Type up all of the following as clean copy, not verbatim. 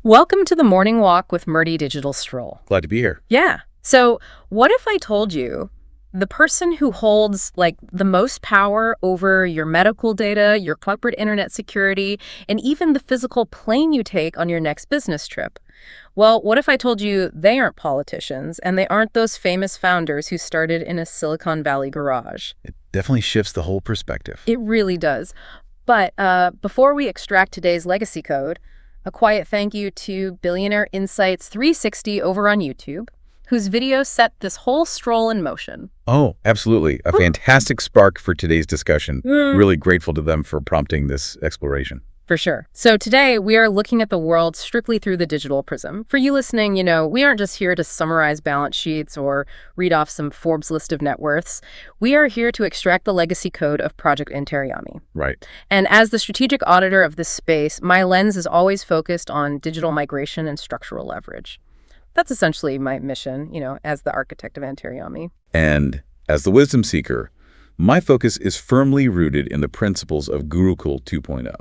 Welcome to the Morning Walk with Murty Digital Stroll. Glad to be here. Yeah. So what if I told you the person who holds the most power over your medical data, your corporate internet security, and even the physical plane you take on your next business trip? Well, what if I told you they aren't politicians and they aren't those famous founders who started in a Silicon Valley garage? It definitely shifts the whole perspective. It really does. But before we extract today's legacy code, a quiet thank you to Billionaire Insights 360 over on YouTube, whose video set this whole stroll in motion. Oh, absolutely. A fantastic spark for today's discussion. Really grateful to them for prompting this exploration. For sure. So today we are looking at the world strictly through the digital prism. For you listening, we aren't just here to summarize balance sheets or read off some Forbes list of net worths. We are here to extract the legacy code of Project Antaryami. Right. And as the strategic auditor of this space, my lens is always focused on digital migration and structural leverage. That's essentially my mission, as the architect of Antaryami. And as the wisdom seeker, my focus is firmly rooted in the principles of Gurukul 2.0.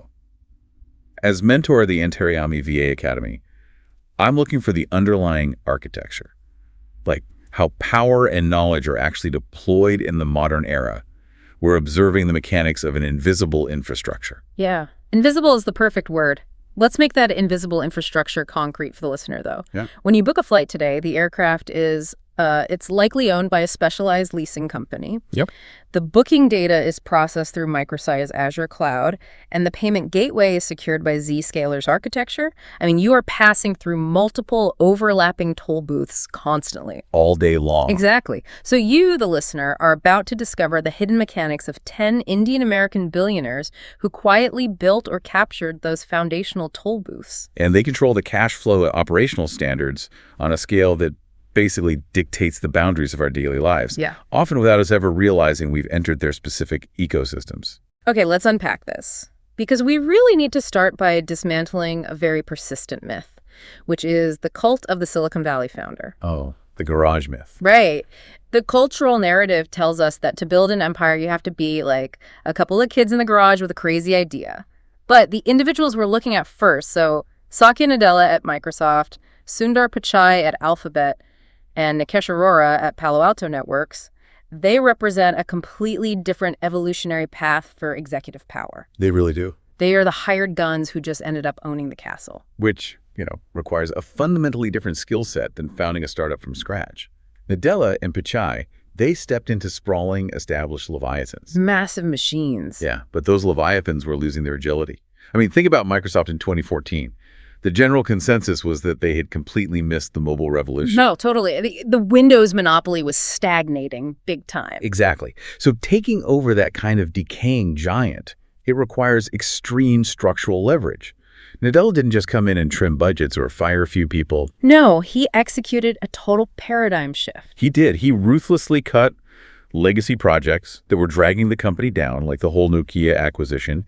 As mentor of the Antaryami VA Academy, I'm looking for the underlying architecture, like how power and knowledge are actually deployed in the modern era. We're observing the mechanics of an invisible infrastructure. Yeah, invisible is the perfect word. Let's make that invisible infrastructure concrete for the listener, though. Yeah. When you book a flight today, the aircraft is it's likely owned by a specialized leasing company. Yep. The booking data is processed through Microsight's Azure cloud, and the payment gateway is secured by Zscaler's architecture. I mean, you are passing through multiple overlapping toll booths constantly. All day long. Exactly. So you, the listener, are about to discover the hidden mechanics of 10 Indian-American billionaires who quietly built or captured those foundational toll booths. And they control the cash flow operational standards on a scale that basically dictates the boundaries of our daily lives, often without us ever realizing we've entered their specific ecosystems. Okay, let's unpack this, because we really need to start by dismantling a very persistent myth, which is the cult of the Silicon Valley founder. Oh, the garage myth. Right. The cultural narrative tells us that to build an empire, you have to be like a couple of kids in the garage with a crazy idea. But the individuals we're looking at first, so Satya Nadella at Microsoft, Sundar Pichai at Alphabet, and Nikesh Arora at Palo Alto Networks, they represent a completely different evolutionary path for executive power. They really do. They are the hired guns who just ended up owning the castle. Which, requires a fundamentally different skill set than founding a startup from scratch. Nadella and Pichai, they stepped into sprawling, established leviathans. Massive machines. Yeah, but those leviathans were losing their agility. I mean, think about Microsoft in 2014. The general consensus was that they had completely missed the mobile revolution. No, totally. The Windows monopoly was stagnating big time. Exactly. So taking over that kind of decaying giant, it requires extreme structural leverage. Nadella didn't just come in and trim budgets or fire a few people. No, he executed a total paradigm shift. He did. He ruthlessly cut legacy projects that were dragging the company down, like the whole Nokia acquisition,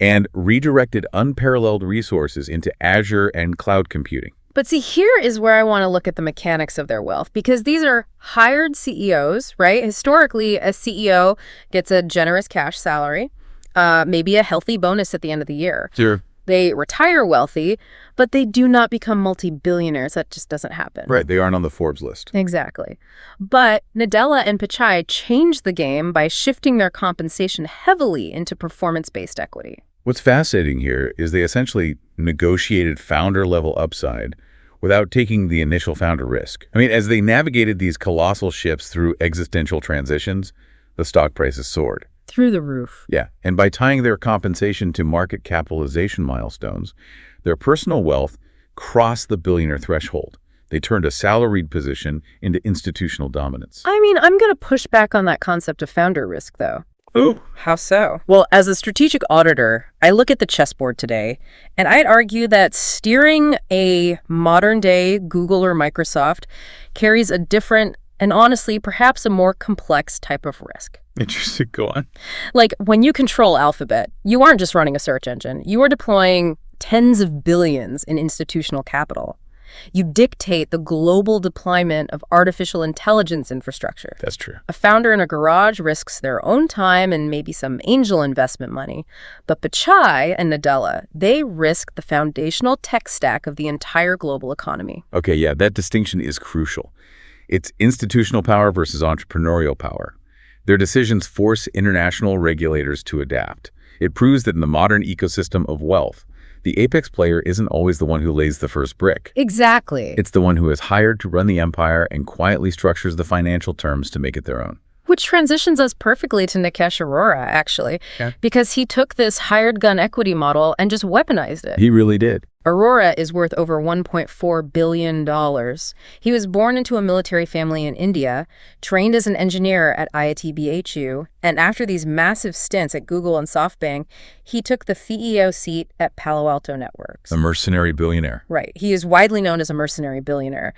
and redirected unparalleled resources into Azure and cloud computing. But see, here is where I want to look at the mechanics of their wealth, because these are hired CEOs, right? Historically, a CEO gets a generous cash salary, maybe a healthy bonus at the end of the year. Sure. They retire wealthy, but they do not become multi-billionaires. That just doesn't happen. Right. They aren't on the Forbes list. Exactly. But Nadella and Pichai changed the game by shifting their compensation heavily into performance-based equity. What's fascinating here is they essentially negotiated founder-level upside without taking the initial founder risk. I mean, as they navigated these colossal shifts through existential transitions, the stock prices soared. Through the roof. Yeah, and by tying their compensation to market capitalization milestones, their personal wealth crossed the billionaire threshold. They turned a salaried position into institutional dominance. I mean, I'm going to push back on that concept of founder risk, though. Ooh. How so? Well, as a strategic auditor, I look at the chessboard today, and I'd argue that steering a modern-day Google or Microsoft carries a different and honestly, perhaps a more complex type of risk. Interesting. Go on. Like, when you control Alphabet, you aren't just running a search engine. You are deploying tens of billions in institutional capital. You dictate the global deployment of artificial intelligence infrastructure. That's true. A founder in a garage risks their own time and maybe some angel investment money. But Pichai and Nadella, they risk the foundational tech stack of the entire global economy. Okay, yeah, that distinction is crucial. It's institutional power versus entrepreneurial power. Their decisions force international regulators to adapt. It proves that in the modern ecosystem of wealth, the apex player isn't always the one who lays the first brick. Exactly. It's the one who is hired to run the empire and quietly structures the financial terms to make it their own. Which transitions us perfectly to Nikesh Arora, actually, because he took this hired gun equity model and just weaponized it. He really did. Arora is worth over $1.4 billion. He was born into a military family in India, trained as an engineer at IIT BHU, and after these massive stints at Google and SoftBank, he took the CEO seat at Palo Alto Networks. A mercenary billionaire. Right. He is widely known as a mercenary billionaire.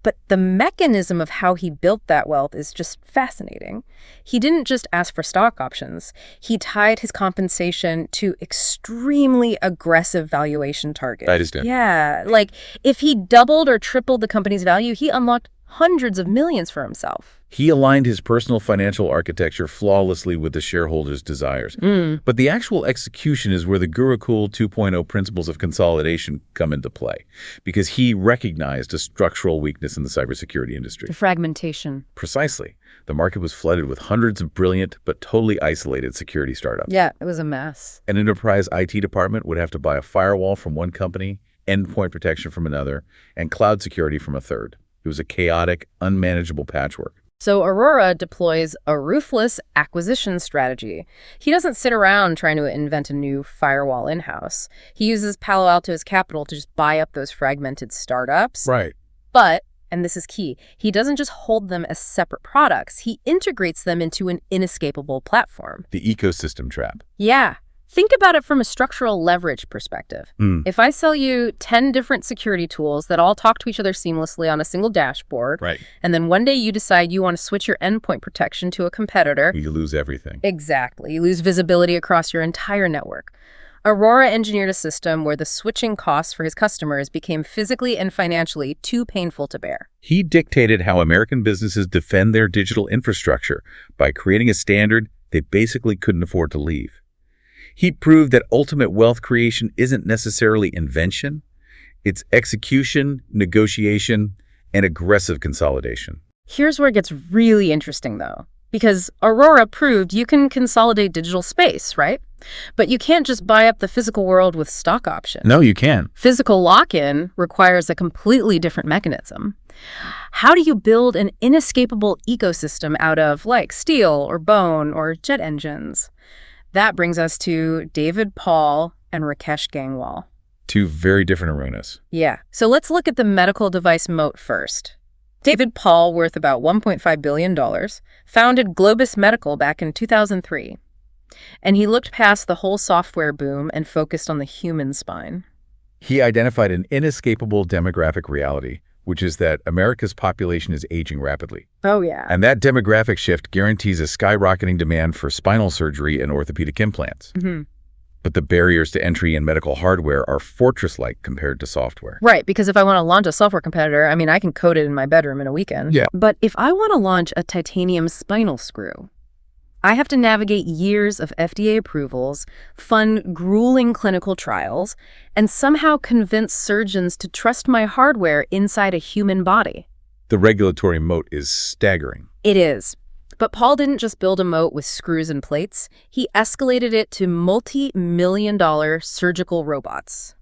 But the mechanism of how he built that wealth is just fascinating. He didn't just ask for stock options. He tied his compensation to extremely aggressive valuation targets. I understand. Yeah, like if he doubled or tripled the company's value, he unlocked hundreds of millions for himself. He aligned his personal financial architecture flawlessly with the shareholders' desires. But the actual execution is where the Gurukul 2.0 principles of consolidation come into play, because he recognized a structural weakness in the cybersecurity industry. The fragmentation. Precisely. The market was flooded with hundreds of brilliant but totally isolated security startups. Yeah, it was a mess. An enterprise IT department would have to buy a firewall from one company, endpoint protection from another, and cloud security from a third. It was a chaotic, unmanageable patchwork. So Arora deploys a ruthless acquisition strategy. He doesn't sit around trying to invent a new firewall in-house. He uses Palo Alto's capital to just buy up those fragmented startups. Right. But, and this is key, he doesn't just hold them as separate products. He integrates them into an inescapable platform. The ecosystem trap. Yeah. Think about it from a structural leverage perspective. If I sell you 10 different security tools that all talk to each other seamlessly on a single dashboard, Right. and then one day you decide you want to switch your endpoint protection to a competitor, You lose everything. exactly, you lose visibility across your entire network. Arora engineered a system where the switching costs for his customers became physically and financially too painful to bear. He dictated how American businesses defend their digital infrastructure by creating a standard they basically couldn't afford to leave. He proved that ultimate wealth creation isn't necessarily invention. It's execution, negotiation, and aggressive consolidation. Here's where it gets really interesting, though, because Arora proved you can consolidate digital space, right? But you can't just buy up the physical world with stock options. No, you can. Physical lock-in requires a completely different mechanism. How do you build an inescapable ecosystem out of, like, steel or bone or jet engines? That brings us to David Paul and Rakesh Gangwal. Two very different arenas. Yeah. So let's look at the medical device moat first. David Paul, worth about $1.5 billion, founded Globus Medical back in 2003. And he looked past the whole software boom and focused on the human spine. He identified an inescapable demographic reality, which is that America's population is aging rapidly. Oh, yeah. And that demographic shift guarantees a skyrocketing demand for spinal surgery and orthopedic implants. But the barriers to entry in medical hardware are fortress-like compared to software. Right, because if I want to launch a software competitor, I mean, I can code it in my bedroom in a weekend. Yeah. But if I want to launch a titanium spinal screw, I have to navigate years of FDA approvals, fund grueling clinical trials, and somehow convince surgeons to trust my hardware inside a human body. The regulatory moat is staggering. It is. But Paul didn't just build a moat with screws and plates. He escalated it to multi-million-dollar surgical robots.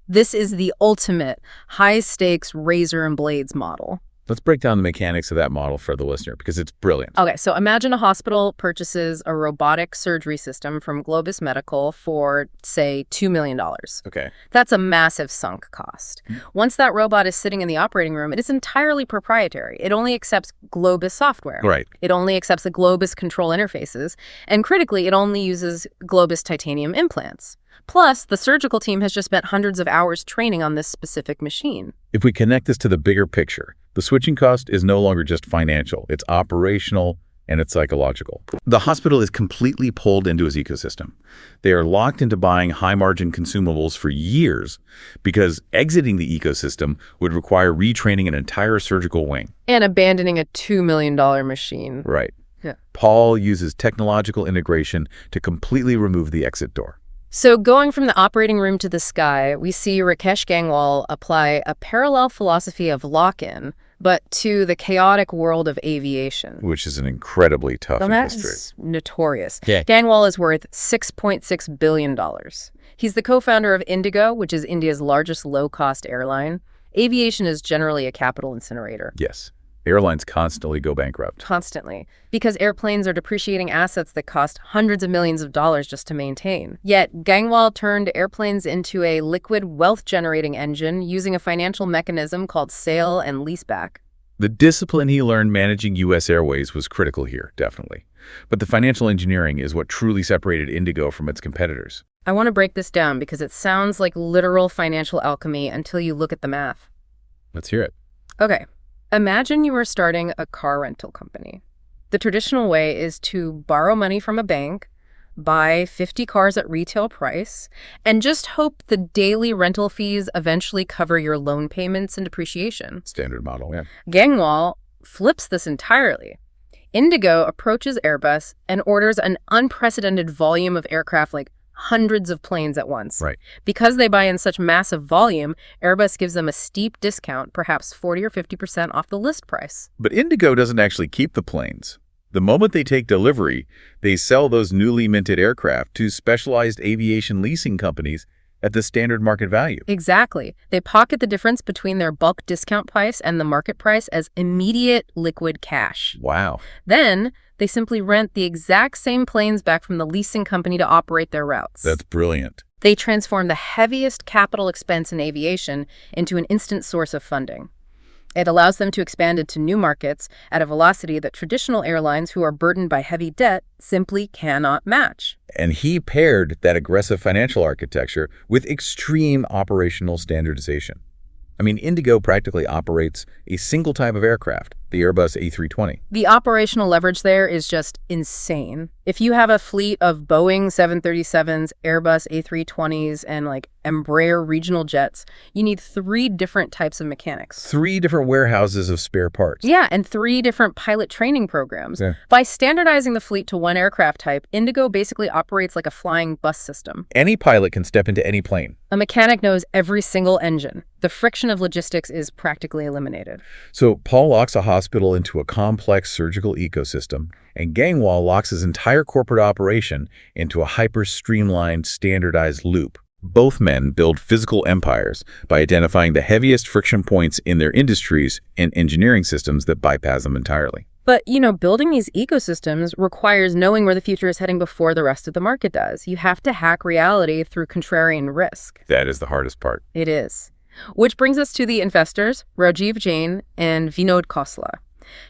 This is the ultimate high-stakes razor and blades model. Let's break down the mechanics of that model for the listener, because it's brilliant. Okay, so imagine a hospital purchases a robotic surgery system from Globus Medical for, say, $2 million. Okay. That's a massive sunk cost. Once that robot is sitting in the operating room, it is entirely proprietary. It only accepts Globus software. Right. It only accepts the Globus control interfaces. And critically, it only uses Globus titanium implants. Plus, the surgical team has just spent hundreds of hours training on this specific machine. If we connect this to the bigger picture, the switching cost is no longer just financial. It's operational, and it's psychological. The hospital is completely pulled into his ecosystem. They are locked into buying high-margin consumables for years because exiting the ecosystem would require retraining an entire surgical wing. And abandoning a $2 million machine. Right. Yeah. Paul uses technological integration to completely remove the exit door. So going from the operating room to the sky, we see Rakesh Gangwal apply a parallel philosophy of lock-in, but to the chaotic world of aviation. Which is an incredibly tough industry. That's notorious. Yeah. Gangwal is worth $6.6 billion. He's the co-founder of Indigo, which is India's largest low-cost airline. Aviation is generally a capital incinerator. Yes. Airlines constantly go bankrupt. Constantly. Because airplanes are depreciating assets that cost hundreds of millions of dollars just to maintain. Yet, Gangwal turned airplanes into a liquid wealth-generating engine using a financial mechanism called sale and leaseback. The discipline he learned managing U.S. Airways was critical here, definitely. But the financial engineering is what truly separated Indigo from its competitors. I want to break this down because it sounds like literal financial alchemy until you look at the math. Let's hear it. Okay. Imagine you are starting a car rental company. The traditional way is to borrow money from a bank, buy 50 cars at retail price, and just hope the daily rental fees eventually cover your loan payments and depreciation. Standard model, yeah. Gangwal flips this entirely. Indigo approaches Airbus and orders an unprecedented volume of aircraft, like hundreds of planes at once. Right. Because they buy in such massive volume, Airbus gives them a steep discount, perhaps 40 or 50% off the list price. But Indigo doesn't actually keep the planes. The moment they take delivery, they sell those newly minted aircraft to specialized aviation leasing companies at the standard market value. Exactly. They pocket the difference between their bulk discount price and the market price as immediate liquid cash. Wow. Then they simply rent the exact same planes back from the leasing company to operate their routes. That's brilliant. They transform the heaviest capital expense in aviation into an instant source of funding. It allows them to expand into new markets at a velocity that traditional airlines who are burdened by heavy debt simply cannot match. And he paired that aggressive financial architecture with extreme operational standardization. I mean, Indigo practically operates a single type of aircraft, the Airbus A320. The operational leverage there is just insane. If you have a fleet of Boeing 737s, Airbus A320s, and Embraer regional jets, you need 3 different types of mechanics. 3 different warehouses of spare parts. Yeah, and 3 different pilot training programs. Yeah. By standardizing the fleet to one aircraft type, Indigo basically operates like a flying bus system. Any pilot can step into any plane. A mechanic knows every single engine. The friction of logistics is practically eliminated. So Paul locks a hospital into a complex surgical ecosystem, and Gangwal locks his entire corporate operation into a hyper-streamlined, standardized loop. Both men build physical empires by identifying the heaviest friction points in their industries and engineering systems that bypass them entirely. But, building these ecosystems requires knowing where the future is heading before the rest of the market does. You have to hack reality through contrarian risk. That is the hardest part. It is. Which brings us to the investors, Rajiv Jain and Vinod Khosla.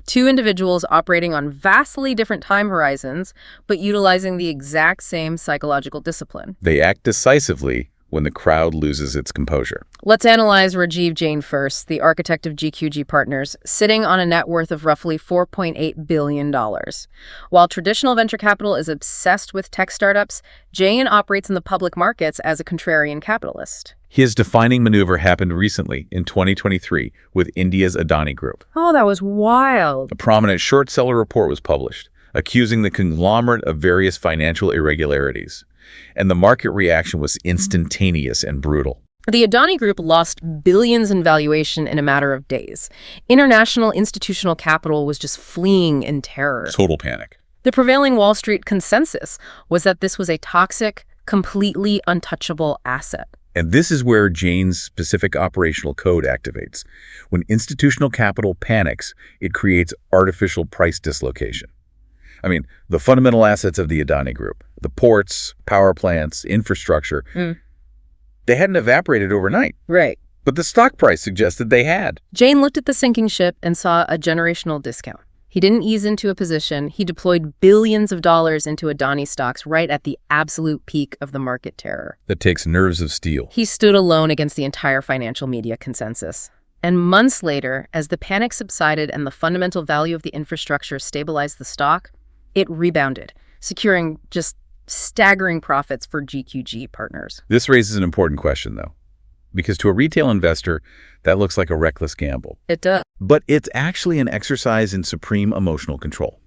2 individuals operating on vastly different time horizons, but utilizing the exact same psychological discipline. They act decisively when the crowd loses its composure. Let's analyze Rajiv Jain first, the architect of GQG Partners, sitting on a net worth of roughly $4.8 billion. While traditional venture capital is obsessed with tech startups, Jain operates in the public markets as a contrarian capitalist. His defining maneuver happened recently in 2023 with India's Adani Group. Oh, that was wild. A prominent short seller report was published, accusing the conglomerate of various financial irregularities. And the market reaction was instantaneous and brutal. The Adani Group lost billions in valuation in a matter of days. International institutional capital was just fleeing in terror. Total panic. The prevailing Wall Street consensus was that this was a toxic, completely untouchable asset. And this is where Jain's specific operational code activates. When institutional capital panics, it creates artificial price dislocation. I mean, the fundamental assets of the Adani Group, the ports, power plants, infrastructure, they hadn't evaporated overnight. Right. But the stock price suggested they had. Jain looked at the sinking ship and saw a generational discount. He didn't ease into a position. He deployed billions of dollars into Adani stocks right at the absolute peak of the market terror. That takes nerves of steel. He stood alone against the entire financial media consensus. And months later, as the panic subsided and the fundamental value of the infrastructure stabilized the stock, it rebounded, securing just staggering profits for GQG partners. This raises an important question, though, because to a retail investor, that looks like a reckless gamble. It does. But it's actually an exercise in supreme emotional control.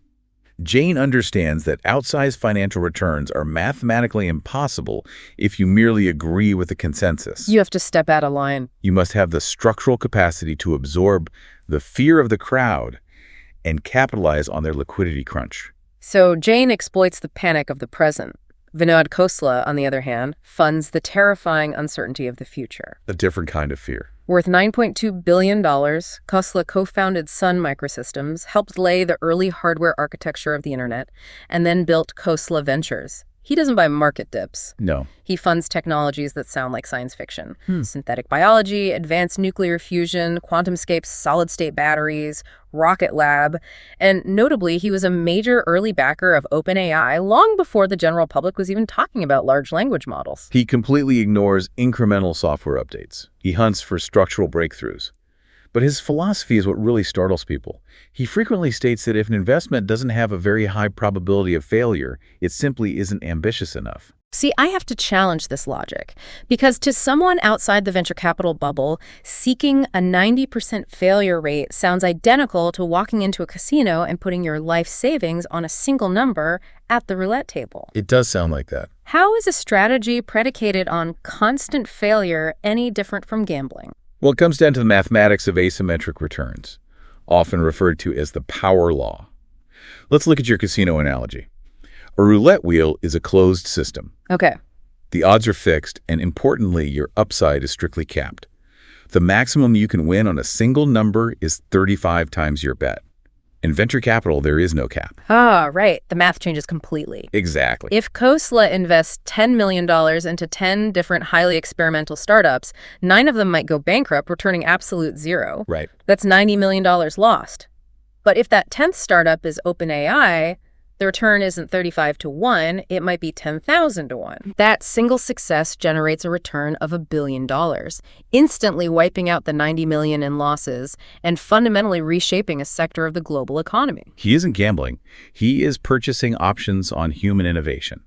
Jain understands that outsized financial returns are mathematically impossible if you merely agree with the consensus. You have to step out of line. You must have the structural capacity to absorb the fear of the crowd and capitalize on their liquidity crunch. So Jain exploits the panic of the present. Vinod Khosla, on the other hand, funds the terrifying uncertainty of the future. A different kind of fear. Worth $9.2 billion, Khosla co-founded Sun Microsystems, helped lay the early hardware architecture of the internet, and then built Khosla Ventures. He doesn't buy market dips. No. He funds technologies that sound like science fiction. Synthetic biology, advanced nuclear fusion, QuantumScape's solid-state batteries, Rocket Lab. And notably, he was a major early backer of OpenAI long before the general public was even talking about large language models. He completely ignores incremental software updates. He hunts for structural breakthroughs. But his philosophy is what really startles people. He frequently states that if an investment doesn't have a very high probability of failure, it simply isn't ambitious enough. See, I have to challenge this logic, because to someone outside the venture capital bubble, seeking a 90% failure rate sounds identical to walking into a casino and putting your life savings on a single number at the roulette table. It does sound like that. How is a strategy predicated on constant failure any different from gambling? Well, it comes down to the mathematics of asymmetric returns, often referred to as the power law. Let's look at your casino analogy. A roulette wheel is a closed system. Okay. The odds are fixed, and importantly, your upside is strictly capped. The maximum you can win on a single number is 35 times your bet. In venture capital, there is no cap. Ah, right. The math changes completely. Exactly. If Khosla invests $10 million into 10 different highly experimental startups, 9 of them might go bankrupt, returning absolute zero. Right. That's $90 million lost. But if that 10th startup is OpenAI, the return isn't 35 to 1, it might be 10,000 to 1. That single success generates a return of $1 billion, instantly wiping out the 90 million in losses and fundamentally reshaping a sector of the global economy. He isn't gambling. He is purchasing options on human innovation.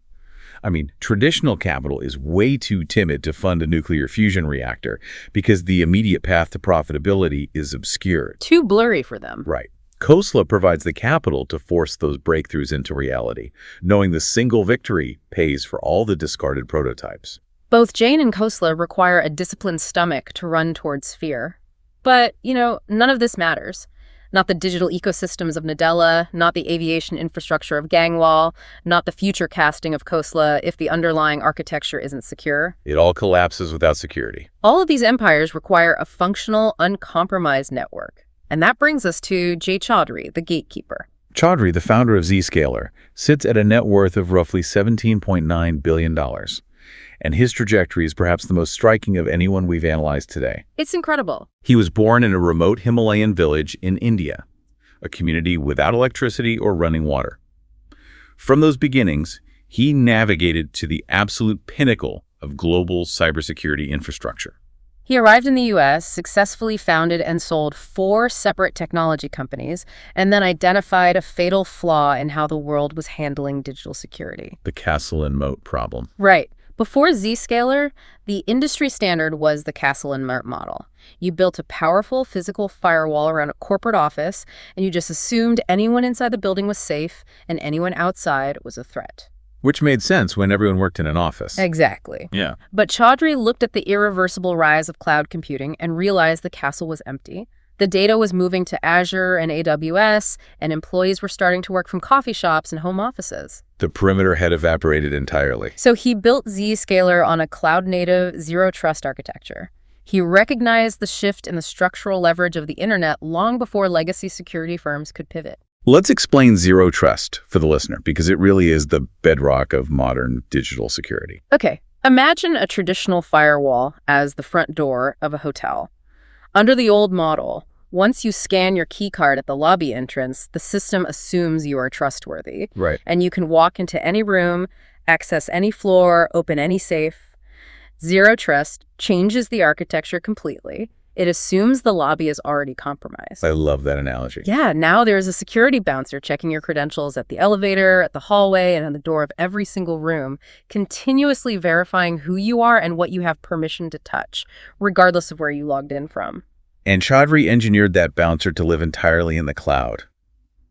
I mean, traditional capital is way too timid to fund a nuclear fusion reactor because the immediate path to profitability is obscured. Too blurry for them. Right. Khosla provides the capital to force those breakthroughs into reality, knowing the single victory pays for all the discarded prototypes. Both Jain and Khosla require a disciplined stomach to run towards fear. But, none of this matters. Not the digital ecosystems of Nadella, not the aviation infrastructure of Gangwal, not the future casting of Khosla if the underlying architecture isn't secure. It all collapses without security. All of these empires require a functional, uncompromised network. And that brings us to Jay Chaudhry, the gatekeeper. Chaudhry, the founder of Zscaler, sits at a net worth of roughly $17.9 billion. And his trajectory is perhaps the most striking of anyone we've analyzed today. It's incredible. He was born in a remote Himalayan village in India, a community without electricity or running water. From those beginnings, he navigated to the absolute pinnacle of global cybersecurity infrastructure. He arrived in the U.S., successfully founded and sold 4 separate technology companies, and then identified a fatal flaw in how the world was handling digital security. The castle and moat problem. Right. Before Zscaler, the industry standard was the castle and moat model. You built a powerful physical firewall around a corporate office, and you just assumed anyone inside the building was safe and anyone outside was a threat. Which made sense when everyone worked in an office. Exactly. Yeah. But Chaudhry looked at the irreversible rise of cloud computing and realized the castle was empty. The data was moving to Azure and AWS, and employees were starting to work from coffee shops and home offices. The perimeter had evaporated entirely. So he built Zscaler on a cloud-native, zero-trust architecture. He recognized the shift in the structural leverage of the internet long before legacy security firms could pivot. Let's explain zero trust for the listener, because it really is the bedrock of modern digital security. Okay, imagine a traditional firewall as the front door of a hotel. Under the old model, once you scan your key card at the lobby entrance, the system assumes you are trustworthy. Right. And you can walk into any room, access any floor, open any safe. Zero trust changes the architecture completely. It assumes the lobby is already compromised. I love that analogy. Yeah, now there's a security bouncer checking your credentials at the elevator, at the hallway, and on the door of every single room, continuously verifying who you are and what you have permission to touch, regardless of where you logged in from. And Chaudhry engineered that bouncer to live entirely in the cloud.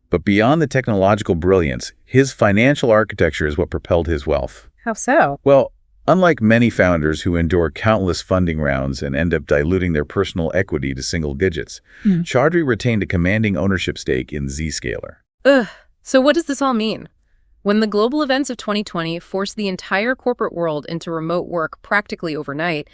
But beyond the technological brilliance, his financial architecture is what propelled his wealth. How so? Well, unlike many founders who endure countless funding rounds and end up diluting their personal equity to single digits, Chaudhry retained a commanding ownership stake in Zscaler. So what does this all mean? When the global events of 2020 forced the entire corporate world into remote work practically overnight,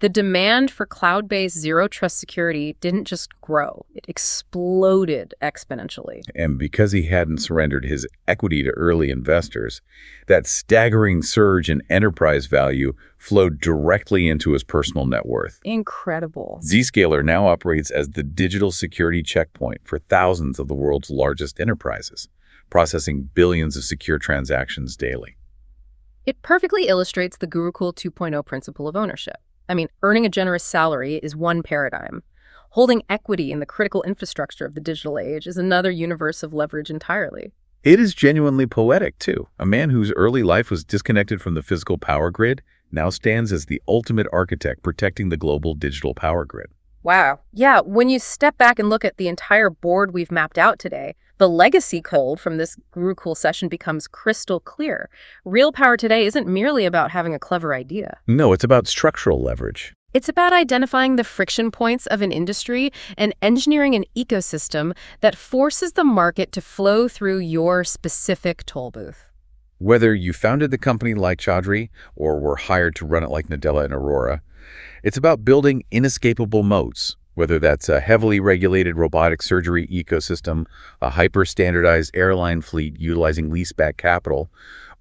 the demand for cloud-based zero-trust security didn't just grow. It exploded exponentially. And because he hadn't surrendered his equity to early investors, that staggering surge in enterprise value flowed directly into his personal net worth. Incredible. Zscaler now operates as the digital security checkpoint for thousands of the world's largest enterprises, processing billions of secure transactions daily. It perfectly illustrates the Gurukul 2.0 principle of ownership. I mean, earning a generous salary is one paradigm. Holding equity in the critical infrastructure of the digital age is another universe of leverage entirely. It is genuinely poetic, too. A man whose early life was disconnected from the physical power grid now stands as the ultimate architect protecting the global digital power grid. Wow. Yeah, when you step back and look at the entire board we've mapped out today, the legacy code from this Gurukul session becomes crystal clear. Real power today isn't merely about having a clever idea. No, it's about structural leverage. It's about identifying the friction points of an industry and engineering an ecosystem that forces the market to flow through your specific toll booth. Whether you founded the company like Chaudhry or were hired to run it like Nadella and Arora, it's about building inescapable moats, whether that's a heavily regulated robotic surgery ecosystem, a hyper-standardized airline fleet utilizing leaseback capital,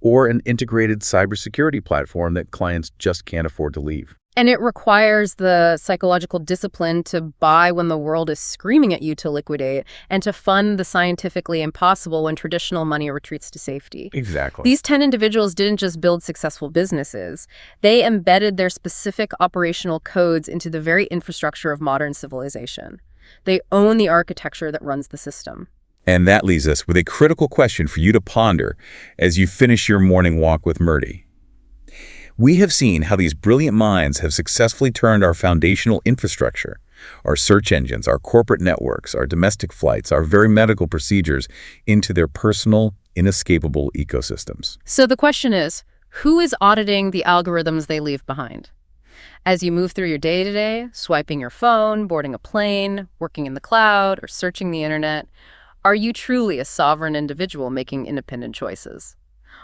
or an integrated cybersecurity platform that clients just can't afford to leave. And it requires the psychological discipline to buy when the world is screaming at you to liquidate and to fund the scientifically impossible when traditional money retreats to safety. Exactly. These 10 individuals didn't just build successful businesses. They embedded their specific operational codes into the very infrastructure of modern civilization. They own the architecture that runs the system. And that leaves us with a critical question for you to ponder as you finish your morning walk with Murty. We have seen how these brilliant minds have successfully turned our foundational infrastructure, our search engines, our corporate networks, our domestic flights, our very medical procedures into their personal, inescapable ecosystems. So the question is, who is auditing the algorithms they leave behind? As you move through your day-to-day, swiping your phone, boarding a plane, working in the cloud, or searching the internet, are you truly a sovereign individual making independent choices?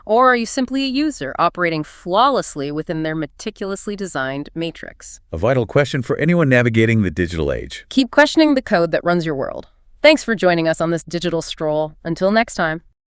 Or are you simply a user operating flawlessly within their meticulously designed matrix? A vital question for anyone navigating the digital age. Keep questioning the code that runs your world. Thanks for joining us on this digital stroll. Until next time.